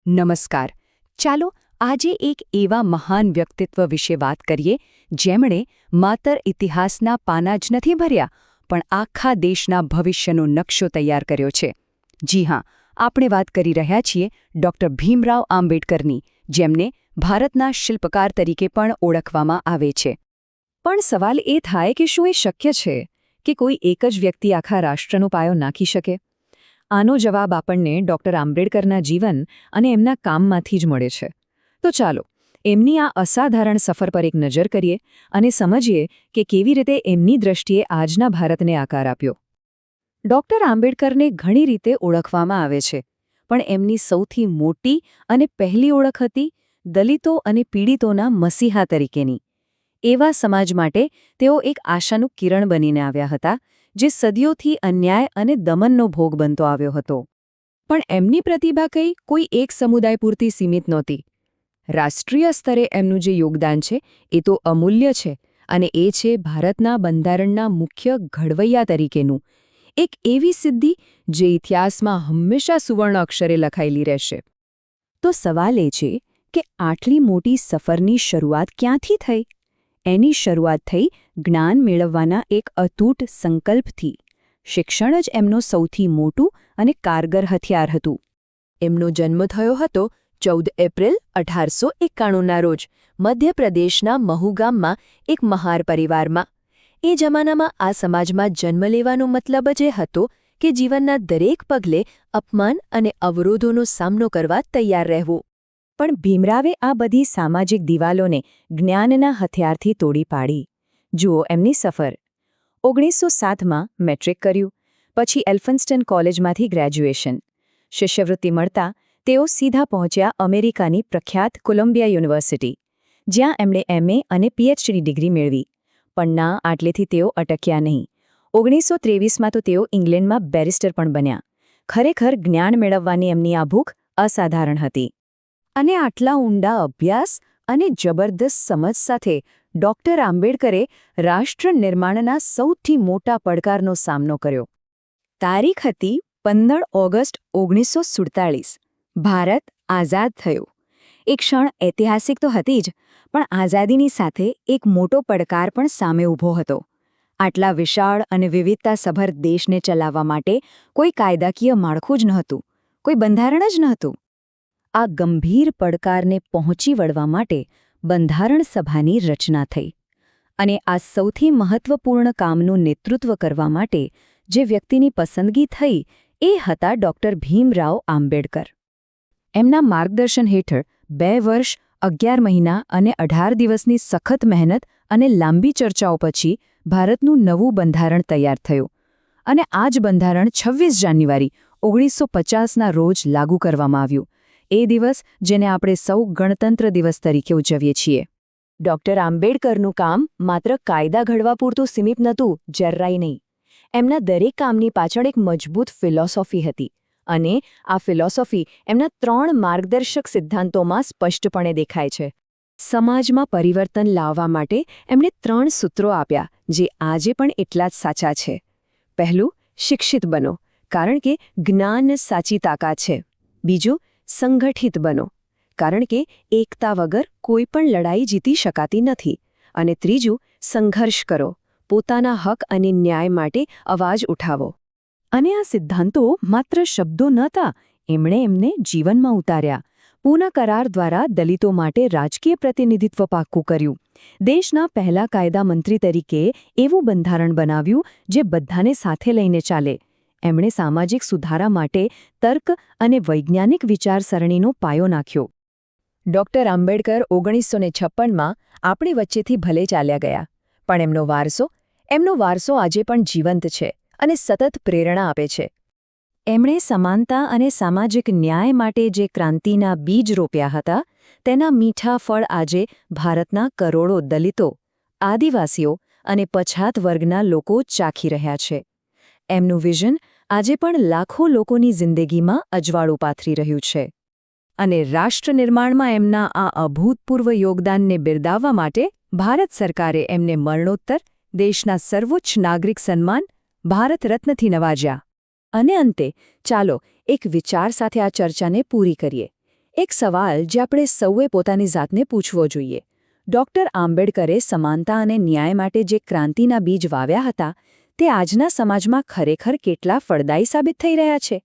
નમસ્કાર. ચાલો આજે એક એવા મહાન વ્યક્તિત્વ વિશે વાત કરીએ જેમણે માત્ર ઇતિહાસના પાના જ નથી ભર્યા પણ આખા દેશના ભવિષ્યનો નકશો તૈયાર કર્યો છે. જી હા, આપણે વાત કરી રહ્યા છીએ ડૉક્ટર ભીમરાવ આંબેડકરની, જેમને ભારતના શિલ્પકાર તરીકે પણ ઓળખવામાં આવે છે. પણ સવાલ એ થાય કે શું એ શક્ય છે કે કોઈ એક જ વ્યક્તિ આખા રાષ્ટ્રનો પાયો નાખી શકે? આનો જવાબ આપણને ડૉક્ટર આંબેડકરના જીવન અને એમના કામમાંથી જ મળે છે. તો ચાલો એમની આ અસાધારણ સફર પર એક નજર કરીએ અને સમજીએ કે કેવી રીતે એમની દ્રષ્ટિએ આજના ભારતને આકાર આપ્યો. ડૉક્ટર આંબેડકરને ઘણી રીતે ઓળખવામાં આવે છે, પણ એમની સૌથી મોટી અને પહેલી ઓળખ હતી દલિતો અને પીડિતોના મસીહા તરીકેની. એવા સમાજ માટે તેઓ એક આશાનું કિરણ બનીને આવ્યા હતા, જે સદીઓથી અન્યાય અને દમનનો ભોગ બનતો આવ્યો હતો. પણ એમની પ્રતિભા કોઈ એક સમુદાય પૂરતી સીમિત નહોતી. રાષ્ટ્રીય સ્તરે એમનું જે યોગદાન છે એ તો અમૂલ્ય છે, અને એ છે ભારતના બંધારણના મુખ્ય ઘડવૈયા તરીકેનું. એક એવી સિદ્ધિ જે ઇતિહાસમાં હંમેશા સુવર્ણ અક્ષરે લખાયેલી રહેશે. તો સવાલ એ છે કે આટલી મોટી સફરની શરૂઆત ક્યાંથી થઈ? એની શરૂઆત થઈ જ્ઞાન મેળવવાના એક અતૂટ સંકલ્પથી. શિક્ષણ જ એમનો સૌથી મોટું અને કારગર હથિયાર હતું. એમનો જન્મ થયો હતો 14 એપ્રિલ 1891ના રોજ મધ્યપ્રદેશના મહુ ગામમાં એક મહાર પરિવારમાં. એ જમાનામાં આ સમાજમાં જન્મ લેવાનો મતલબ જ એ હતો કે જીવનના દરેક પગલે અપમાન અને અવરોધોનો સામનો કરવા તૈયાર રહેવું. પણ ભીમરાવે આ બધી સામાજિક દિવાલોને જ્ઞાનના હથિયારથી તોડી પાડી. જુઓ એમની સફર. 1907માં મેટ્રિક કર્યું, પછી એલ્ફિન્સ્ટન કોલેજમાંથી ગ્રેજ્યુએશન. શિષ્યવૃત્તિ મળતા તેઓ સીધા પહોંચ્યા અમેરિકાની પ્રખ્યાત કોલંબિયા યુનિવર્સિટી, જ્યાં એમણે MA અને PhD ડિગ્રી મેળવી. પણ ના, આટલેથી તેઓ અટક્યા નહીં. 1923માં તો તેઓ ઇંગ્લેન્ડમાં બેરિસ્ટર પણ બન્યા. ખરેખર જ્ઞાન મેળવવાની એમની આ ભૂખ અસાધારણ હતી. અને આટલા ઊંડા અભ્યાસ અને જબરદસ્ત સમજ સાથે ડૉક્ટર આંબેડકરે રાષ્ટ્ર નિર્માણના સૌથી મોટા પડકારનો સામનો કર્યો. તારીખ હતી 15 ઓગસ્ટ 1947. ભારત આઝાદ થયું. એક ક્ષણ ઐતિહાસિક તો હતી જ, પણ આઝાદીની સાથે એક મોટો પડકાર પણ સામે ઊભો હતો. આટલા વિશાળ અને વિવિધતાસભર દેશને ચલાવવા માટે કોઈ કાયદાકીય માળખું જ નહોતું, કોઈ બંધારણ જ નહોતું. આ ગંભીર પડકારને પહોંચી વળવા માટે બંધારણ સભાની રચના થઈ. અને આ સૌથી મહત્વપૂર્ણ કામનું નેતૃત્વ કરવા માટે જે વ્યક્તિની પસંદગી થઈ એ હતા ડૉક્ટર ભીમરાવ આંબેડકર. એમના માર્ગદર્શન હેઠળ 2 વર્ષ 11 મહિના અને 18 દિવસની સખત મહેનત અને લાંબી ચર્ચાઓ પછી ભારતનું નવું બંધારણ તૈયાર થયું. અને આ જ બંધારણ 26 જાન્યુઆરી 1950ના રોજ લાગુ કરવામાં આવ્યું. એ દિવસ જેને આપણે સૌ ગણતંત્ર દિવસ તરીકે ઉજવીએ છીએ. ડૉક્ટર આંબેડકરનું કામ માત્ર કાયદા ઘડવા પૂરતું સીમિત નહોતું, જરાય નહીં. એમના દરેક કામની પાછળ એક મજબૂત ફિલોસોફી હતી, અને આ ફિલોસોફી એમના 3 માર્ગદર્શક સિદ્ધાંતોમાં સ્પષ્ટપણે દેખાય છે. સમાજમાં પરિવર્તન લાવવા માટે એમણે 3 સૂત્રો આપ્યા, જે આજે પણ એટલા જ સાચા છે. પહેલું, શિક્ષિત બનો, કારણ કે જ્ઞાન સાચી તાકાત છે. બીજું, સંગઠિત બનો, કારણ કે એકતા વગર કોઈ પણ લડાઈ જીતી શકાતી નથી. અને ત્રીજું, સંઘર્ષ કરો, પોતાના હક અને ન્યાય માટે અવાજ ઉઠાવો. અને આ સિદ્ધાંતો માત્ર શબ્દો નહોતા, એમણે એમને જીવનમાં ઉતાર્યા. પૂના કરાર દ્વારા દલિતો માટે રાજકીય પ્રતિનિધિત્વ પાક્કું કર્યું. દેશના પહેલા કાયદા મંત્રી તરીકે એવું બંધારણ બનાવ્યું જે બધાને સાથે લઈને ચાલે. એમણે સામાજિક સુધારા માટે તર્ક અને વૈજ્ઞાનિક વિચારસરણીનો પાયો નાખ્યો. ડૉક્ટર આંબેડકર 1956માં આપણી વચ્ચેથી ભલે ચાલ્યા ગયા, પણ એમનો વારસો આજે પણ જીવંત છે અને સતત પ્રેરણા આપે છે. એમણે સમાનતા અને સામાજિક ન્યાય માટે જે ક્રાંતિના બીજ રોપ્યા હતા, તેના મીઠા ફળ આજે ભારતના કરોડો દલિતો, આદિવાસીઓ અને પછાત વર્ગના લોકો ચાખી રહ્યા છે. એમનું વિઝન આજે પણ લાખો લોકોની જિંદગીમાં અજવાળું પાથરી રહ્યું છે. અને રાષ્ટ્ર નિર્માણમાં એમના આ અભૂતપૂર્વ યોગદાનને બિરદાવવા માટે ભારત સરકારે એમને મરણોત્તર દેશના સર્વોચ્ચ નાગરિક સન્માન ભારત રત્નથી નવાજ્યા. અને અંતે ચાલો એક વિચાર સાથે આ ચર્ચાને પૂરી કરીએ. એક સવાલ જે આપણે સૌએ પોતાની જાતને પૂછવો જોઈએ. ડૉક્ટર આંબેડકરે સમાનતા અને ન્યાય માટે જે ક્રાંતિના બીજ વાવ્યા હતા તે આજના સમાજમાં ખરેખર કેટલા ફળદાયી સાબિત થઈ રહ્યા છે?